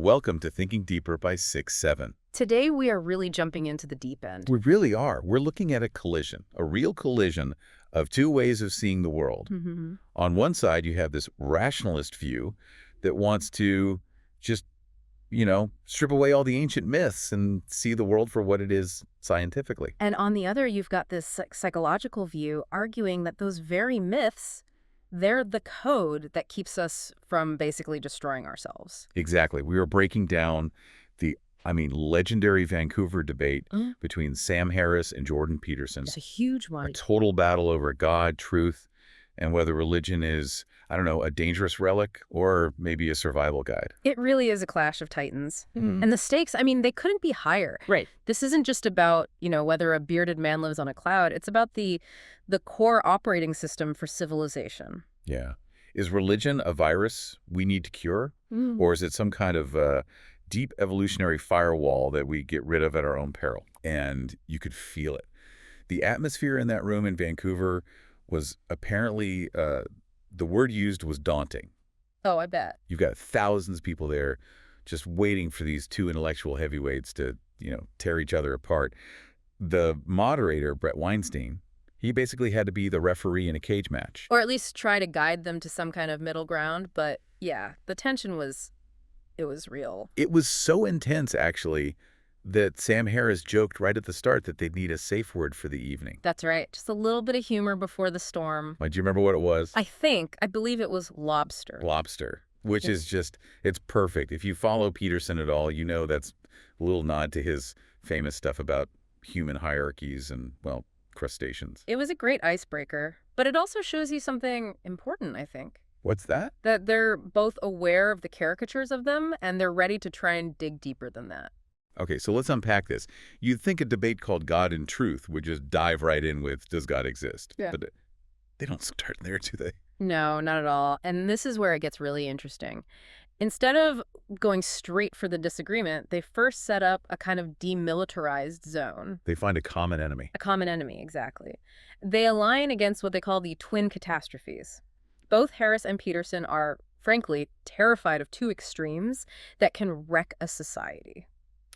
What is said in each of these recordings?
Welcome to Thinking Deeper by 6-7. Today, we are really jumping into the deep end. We really are. We're looking at a collision, a real collision of two ways of seeing the world. On one side, you have this rationalist view that wants to just, strip away all the ancient myths and see the world for what it is scientifically. And on the other, you've got this psychological view arguing that those very myths, they're the code that keeps us from basically destroying ourselves. Exactly. We were breaking down the legendary Vancouver debate between Sam Harris and Jordan Peterson. It's a huge one. A total battle over God, truth, and whether religion is, a dangerous relic or maybe a survival guide. It really is a clash of titans. And the stakes, they couldn't be higher. Right. This isn't just about, whether a bearded man lives on a cloud. It's about the core operating system for civilization. Yeah. Is religion a virus we need to cure? Or is it some kind of deep evolutionary firewall that we get rid of at our own peril? And you could feel it. The atmosphere in that room in Vancouver was apparently, the word used was daunting. Oh, I bet. You've got thousands of people there just waiting for these two intellectual heavyweights to, tear each other apart. The moderator, Brett Weinstein, he basically had to be the referee in a cage match. Or at least try to guide them to some kind of middle ground. But yeah, the tension was real. It was so intense, actually, that Sam Harris joked right at the start that they'd need a safe word for the evening. That's right. Just a little bit of humor before the storm. Do you remember what it was? I believe it was lobster. Lobster, which is just, it's perfect. If you follow Peterson at all, that's a little nod to his famous stuff about human hierarchies and, crustaceans. It was a great icebreaker, but it also shows you something important, I think. What's that? That they're both aware of the caricatures of them, and they're ready to try and dig deeper than that. Okay, so let's unpack this. You'd think a debate called God and Truth would just dive right in with, does God exist? Yeah. But they don't start there, do they? No, not at all. And this is where it gets really interesting. Instead of going straight for the disagreement, they first set up a kind of demilitarized zone. They find a common enemy. A common enemy, exactly. They align against what they call the twin catastrophes. Both Harris and Peterson are, frankly, terrified of two extremes that can wreck a society.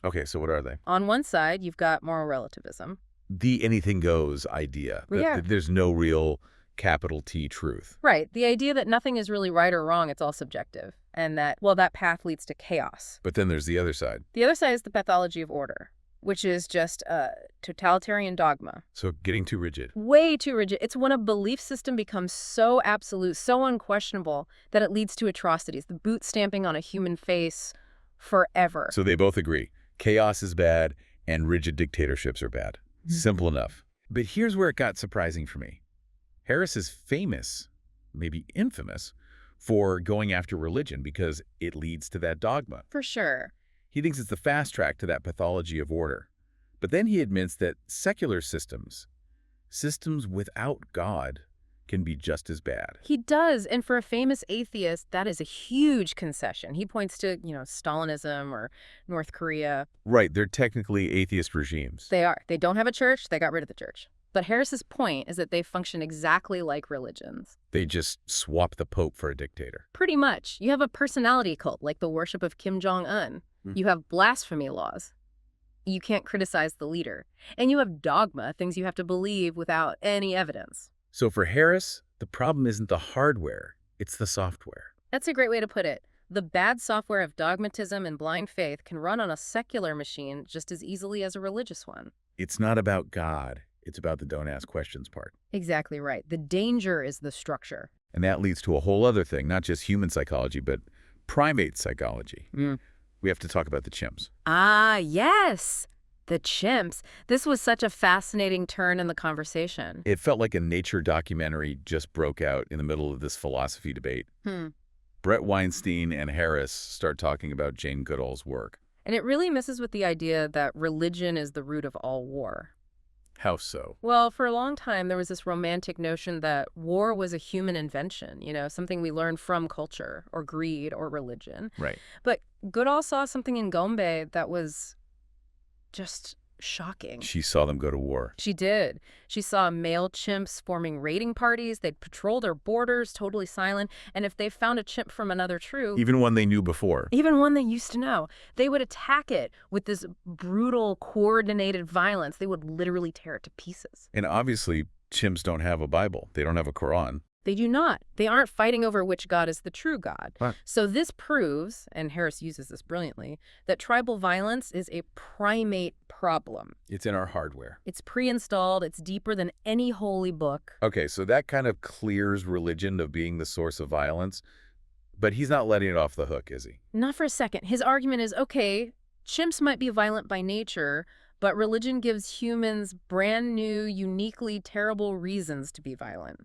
Okay, so what are they? On one side, you've got moral relativism. The anything goes idea. Yeah. There's no real capital T truth. Right. The idea that nothing is really right or wrong, it's all subjective. And that path leads to chaos. But then there's the other side. The other side is the pathology of order, which is just a totalitarian dogma. So getting too rigid. Way too rigid. It's when a belief system becomes so absolute, so unquestionable, that it leads to atrocities, the boot stamping on a human face forever. So they both agree. Chaos is bad and rigid dictatorships are bad. Simple enough. But here's where it got surprising for me. Harris is famous, maybe infamous, for going after religion because it leads to that dogma. For sure. He thinks it's the fast track to that pathology of order. But then he admits that secular systems without God, can be just as bad. He does. And for a famous atheist, that is a huge concession. He points to, Stalinism or North Korea. Right. They're technically atheist regimes. They are. They don't have a church. They got rid of the church. But Harris's point is that they function exactly like religions. They just swap the Pope for a dictator. Pretty much. You have a personality cult, like the worship of Kim Jong-un. You have blasphemy laws. You can't criticize the leader. And you have dogma, things you have to believe without any evidence. So for Harris, the problem isn't the hardware, it's the software. That's a great way to put it. The bad software of dogmatism and blind faith can run on a secular machine just as easily as a religious one. It's not about God. It's about the don't ask questions part. Exactly right. The danger is the structure. And that leads to a whole other thing, not just human psychology, but primate psychology. We have to talk about the chimps. Ah, yes. The chimps. This was such a fascinating turn in the conversation. It felt like a nature documentary just broke out in the middle of this philosophy debate. Brett Weinstein and Harris start talking about Jane Goodall's work. And it really messes with the idea that religion is the root of all war. How so? Well, for a long time, there was this romantic notion that war was a human invention, something we learned from culture or greed or religion. Right. But Goodall saw something in Gombe that was just shocking. She saw them go to war. She did. She saw male chimps forming raiding parties. They'd patrol their borders, totally silent. And if they found a chimp from another troop, Even one they knew before. even one they used to know, they would attack it with this brutal, coordinated violence. They would literally tear it to pieces. And obviously, chimps don't have a Bible. They don't have a Quran. They do not. They aren't fighting over which God is the true God. Right. So this proves, and Harris uses this brilliantly, that tribal violence is a primate problem. It's in our hardware. It's pre-installed. It's deeper than any holy book. Okay, so that kind of clears religion of being the source of violence. But he's not letting it off the hook, is he? Not for a second. His argument is, okay, chimps might be violent by nature, but religion gives humans brand new, uniquely terrible reasons to be violent.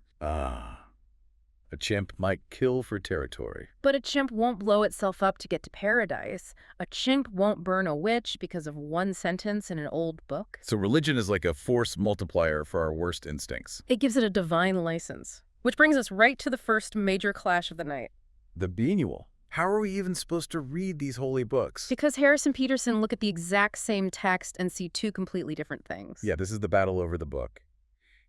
A chimp might kill for territory. But a chimp won't blow itself up to get to paradise. A chimp won't burn a witch because of one sentence in an old book. So religion is like a force multiplier for our worst instincts. It gives it a divine license. Which brings us right to the first major clash of the night. The Manual. How are we even supposed to read these holy books? Because Harris and Peterson look at the exact same text and see two completely different things. Yeah, this is the battle over the book.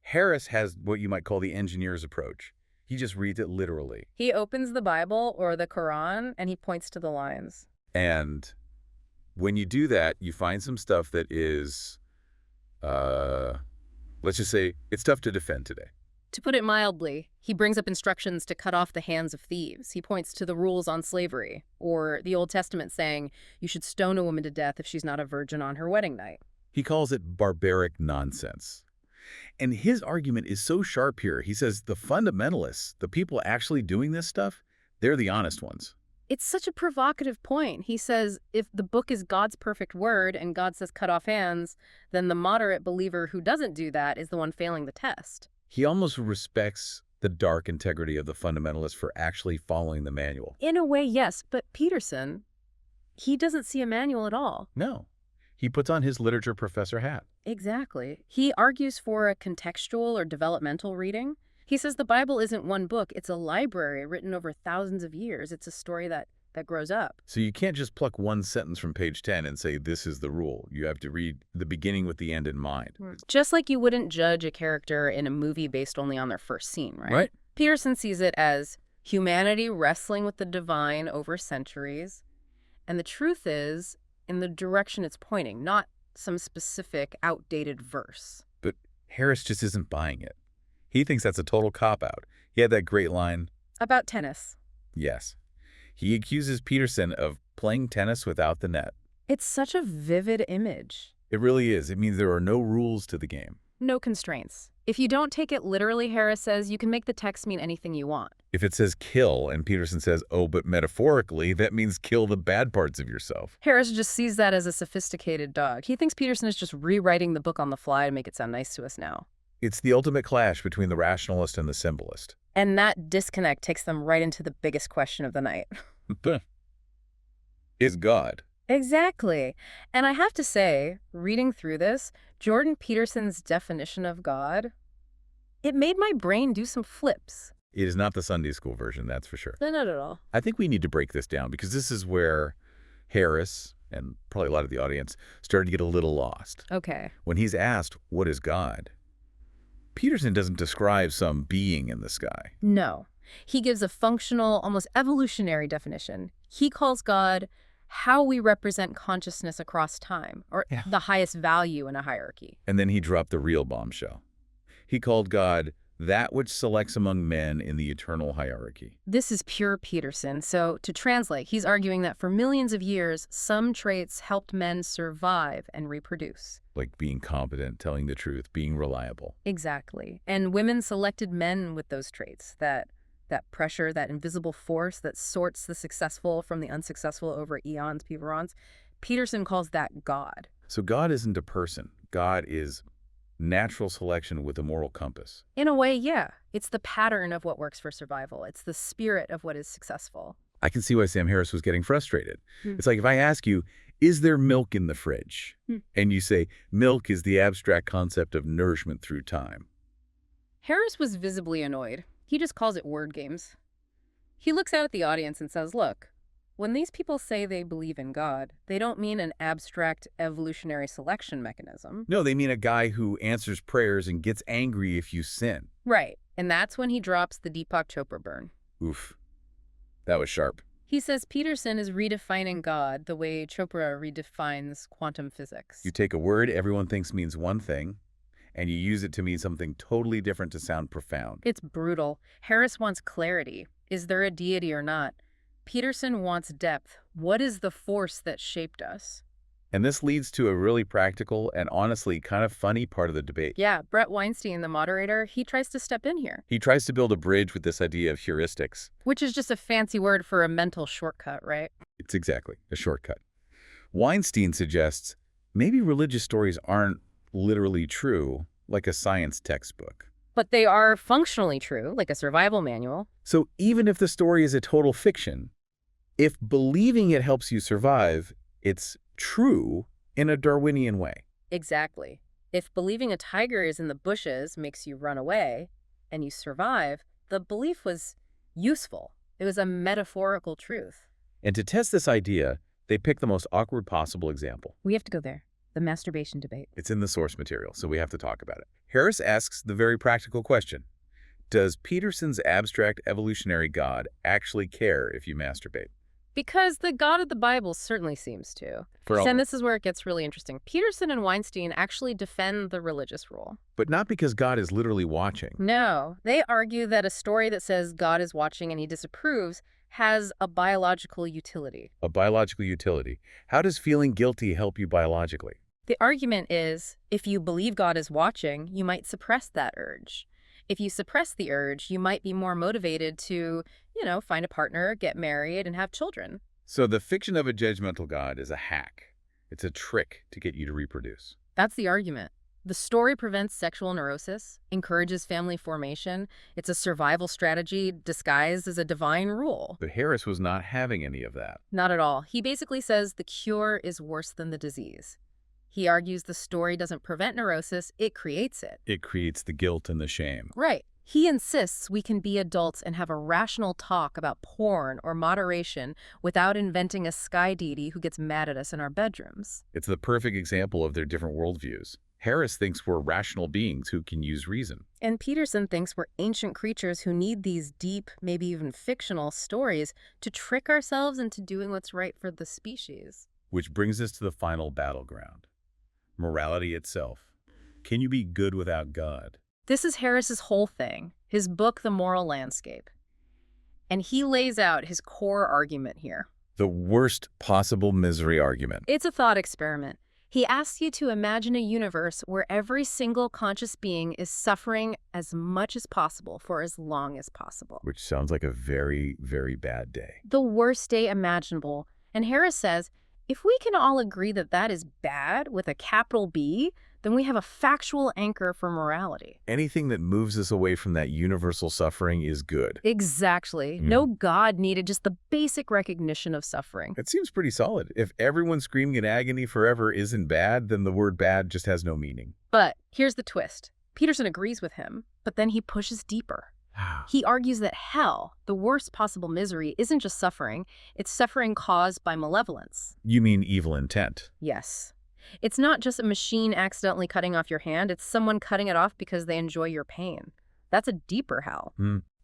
Harris has what you might call the engineer's approach. He just reads it literally. He opens the Bible or the Quran and he points to the lines. And when you do that, you find some stuff that is, let's just say, it's tough to defend today. To put it mildly, he brings up instructions to cut off the hands of thieves. He points to the rules on slavery, or the Old Testament saying you should stone a woman to death if she's not a virgin on her wedding night. He calls it barbaric nonsense. And his argument is so sharp here. He says the fundamentalists, the people actually doing this stuff, they're the honest ones. It's such a provocative point. He says if the book is God's perfect word and God says cut off hands, then the moderate believer who doesn't do that is the one failing the test. He almost respects the dark integrity of the fundamentalists for actually following the manual. In a way, yes, but Peterson, he doesn't see a manual at all. No. He puts on his literature professor hat. Exactly. He argues for a contextual or developmental reading. He says the Bible isn't one book. It's a library written over thousands of years. It's a story that grows up. So you can't just pluck one sentence from page 10 and say this is the rule. You have to read the beginning with the end in mind. Just like you wouldn't judge a character in a movie based only on their first scene, right? Right. Peterson sees it as humanity wrestling with the divine over centuries. And the truth is in the direction it's pointing, not some specific outdated verse. But Harris just isn't buying it. He thinks that's a total cop-out. He had that great line. About tennis. Yes. He accuses Peterson of playing tennis without the net. It's such a vivid image. It really is. It means there are no rules to the game. No constraints. If you don't take it literally, Harris says, you can make the text mean anything you want. If it says kill and Peterson says, oh, but metaphorically, that means kill the bad parts of yourself. Harris just sees that as a sophisticated dog. He thinks Peterson is just rewriting the book on the fly to make it sound nice to us now. It's the ultimate clash between the rationalist and the symbolist. And that disconnect takes them right into the biggest question of the night. Is God? Exactly. And I have to say, reading through this, Jordan Peterson's definition of God, it made my brain do some flips. It is not the Sunday school version, that's for sure. No, not at all. I think we need to break this down because this is where Harris, and probably a lot of the audience, started to get a little lost. Okay. When he's asked, what is God? Peterson doesn't describe some being in the sky. No. He gives a functional, almost evolutionary definition. He calls God how we represent consciousness across time, or the highest value in a hierarchy. And then he dropped the real bombshell. He called God that which selects among men in the eternal hierarchy. This is pure Peterson. So to translate, he's arguing that for millions of years, some traits helped men survive and reproduce. Like being competent, telling the truth, being reliable. Exactly. And women selected men with those traits, that pressure, that invisible force that sorts the successful from the unsuccessful over eons, peverons. Peterson calls that God. So God isn't a person. God is natural selection with a moral compass. In a way, yeah. It's the pattern of what works for survival. It's the spirit of what is successful. I can see why Sam Harris was getting frustrated. It's like if I ask you, is there milk in the fridge? And you say, milk is the abstract concept of nourishment through time. Harris was visibly annoyed. He just calls it word games. He looks out at the audience and says, look, When these people say they believe in God, they don't mean an abstract evolutionary selection mechanism. No, they mean a guy who answers prayers and gets angry if you sin. Right, and that's when he drops the Deepak Chopra burn. Oof. That was sharp. He says Peterson is redefining God the way Chopra redefines quantum physics. You take a word everyone thinks means one thing, and you use it to mean something totally different to sound profound. It's brutal. Harris wants clarity. Is there a deity or not? Peterson wants depth. What is the force that shaped us? And this leads to a really practical and honestly kind of funny part of the debate. Yeah, Brett Weinstein, the moderator, he tries to step in here. He tries to build a bridge with this idea of heuristics. Which is just a fancy word for a mental shortcut, right? It's exactly a shortcut. Weinstein suggests maybe religious stories aren't literally true, like a science textbook. But they are functionally true, like a survival manual. So even if the story is a total fiction, if believing it helps you survive, it's true in a Darwinian way. Exactly. If believing a tiger is in the bushes makes you run away and you survive, the belief was useful. It was a metaphorical truth. And to test this idea, they pick the most awkward possible example. We have to go there. The masturbation debate. It's in the source material, so we have to talk about it. Harris asks the very practical question: does Peterson's abstract evolutionary God actually care if you masturbate? Because the God of the Bible certainly seems to. And this is where it gets really interesting. Peterson and Weinstein actually defend the religious rule. But not because God is literally watching. No, they argue that a story that says God is watching and he disapproves has a biological utility. A biological utility. How does feeling guilty help you biologically? The argument is, if you believe God is watching, you might suppress that urge. If you suppress the urge, you might be more motivated to, find a partner, get married, and have children. So the fiction of a judgmental God is a hack. It's a trick to get you to reproduce. That's the argument. The story prevents sexual neurosis, encourages family formation. It's a survival strategy disguised as a divine rule. But Harris was not having any of that. Not at all. He basically says the cure is worse than the disease. He argues the story doesn't prevent neurosis, it creates it. It creates the guilt and the shame. Right. He insists we can be adults and have a rational talk about porn or moderation without inventing a sky deity who gets mad at us in our bedrooms. It's the perfect example of their different worldviews. Harris thinks we're rational beings who can use reason. And Peterson thinks we're ancient creatures who need these deep, maybe even fictional stories to trick ourselves into doing what's right for the species. Which brings us to the final battleground. Morality itself. Can you be good without God? This is Harris's whole thing, his book, The Moral Landscape. And he lays out his core argument here. The worst possible misery argument. It's a thought experiment. He asks you to imagine a universe where every single conscious being is suffering as much as possible for as long as possible. Which sounds like a very, very bad day. The worst day imaginable. And Harris says, if we can all agree that that is bad with a capital B, then we have a factual anchor for morality. Anything that moves us away from that universal suffering is good. Exactly. No God needed, just the basic recognition of suffering. It seems pretty solid. If everyone screaming in agony forever isn't bad, then the word bad just has no meaning. But here's the twist. Peterson agrees with him, but then he pushes deeper. He argues that hell, the worst possible misery, isn't just suffering. It's suffering caused by malevolence. You mean evil intent? Yes. It's not just a machine accidentally cutting off your hand. It's someone cutting it off because they enjoy your pain. That's a deeper hell.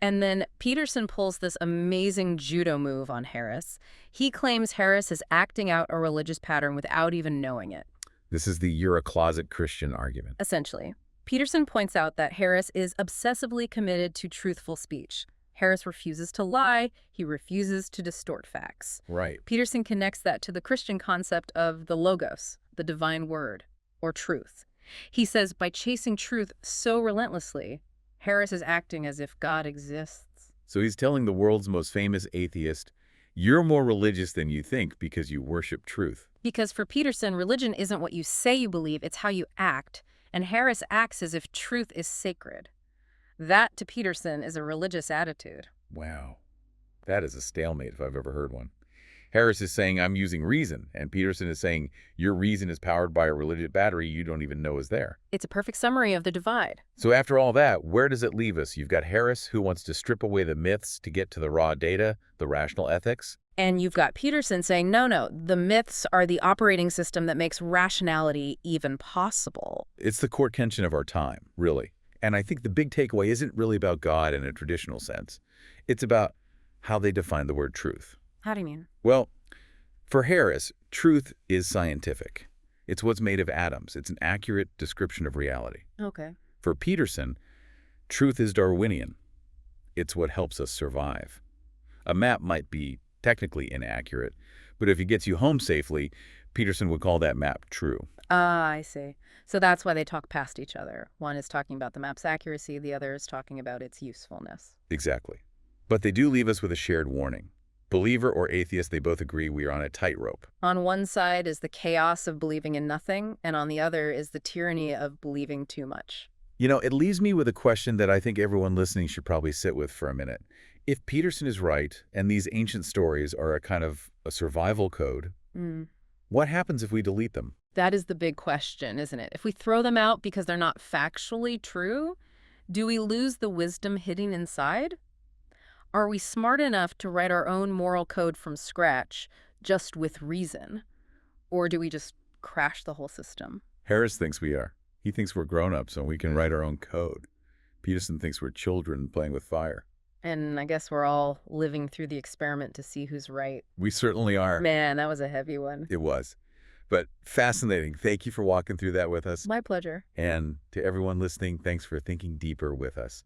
And then Peterson pulls this amazing judo move on Harris. He claims Harris is acting out a religious pattern without even knowing it. This is the you're a closet Christian argument. Essentially. Peterson points out that Harris is obsessively committed to truthful speech. Harris refuses to lie. He refuses to distort facts. Right. Peterson connects that to the Christian concept of the logos, the divine word, or truth. He says by chasing truth so relentlessly, Harris is acting as if God exists. So he's telling the world's most famous atheist, you're more religious than you think because you worship truth. Because for Peterson, religion isn't what you say you believe, it's how you act. And Harris acts as if truth is sacred. That, to Peterson, is a religious attitude. Wow. That is a stalemate if I've ever heard one. Harris is saying, I'm using reason, and Peterson is saying, your reason is powered by a religious battery you don't even know is there. It's a perfect summary of the divide. So after all that, where does it leave us? You've got Harris, who wants to strip away the myths to get to the raw data, the rational ethics, And you've got Peterson saying, no, no, the myths are the operating system that makes rationality even possible. It's the core tension of our time, really. And I think the big takeaway isn't really about God in a traditional sense. It's about how they define the word truth. How do you mean? Well, for Harris, truth is scientific. It's what's made of atoms. It's an accurate description of reality. Okay. For Peterson, truth is Darwinian. It's what helps us survive. A map might be technically inaccurate, but if it gets you home safely, Peterson would call that map true. Ah, I see. So that's why they talk past each other. One is talking about the map's accuracy, the other is talking about its usefulness. Exactly. But they do leave us with a shared warning. Believer or atheist, they both agree we are on a tightrope. On one side is the chaos of believing in nothing, and on the other is the tyranny of believing too much. You know, it leaves me with a question that I think everyone listening should probably sit with for a minute. If Peterson is right, and these ancient stories are a kind of a survival code, what happens if we delete them? That is the big question, isn't it? If we throw them out because they're not factually true, do we lose the wisdom hidden inside? Are we smart enough to write our own moral code from scratch, just with reason? Or do we just crash the whole system? Harris thinks we are. He thinks we're grown-ups and we can write our own code. Peterson thinks we're children playing with fire. And I guess we're all living through the experiment to see who's right. We certainly are. Man, that was a heavy one. It was. But fascinating. Thank you for walking through that with us. My pleasure. And to everyone listening, thanks for thinking deeper with us.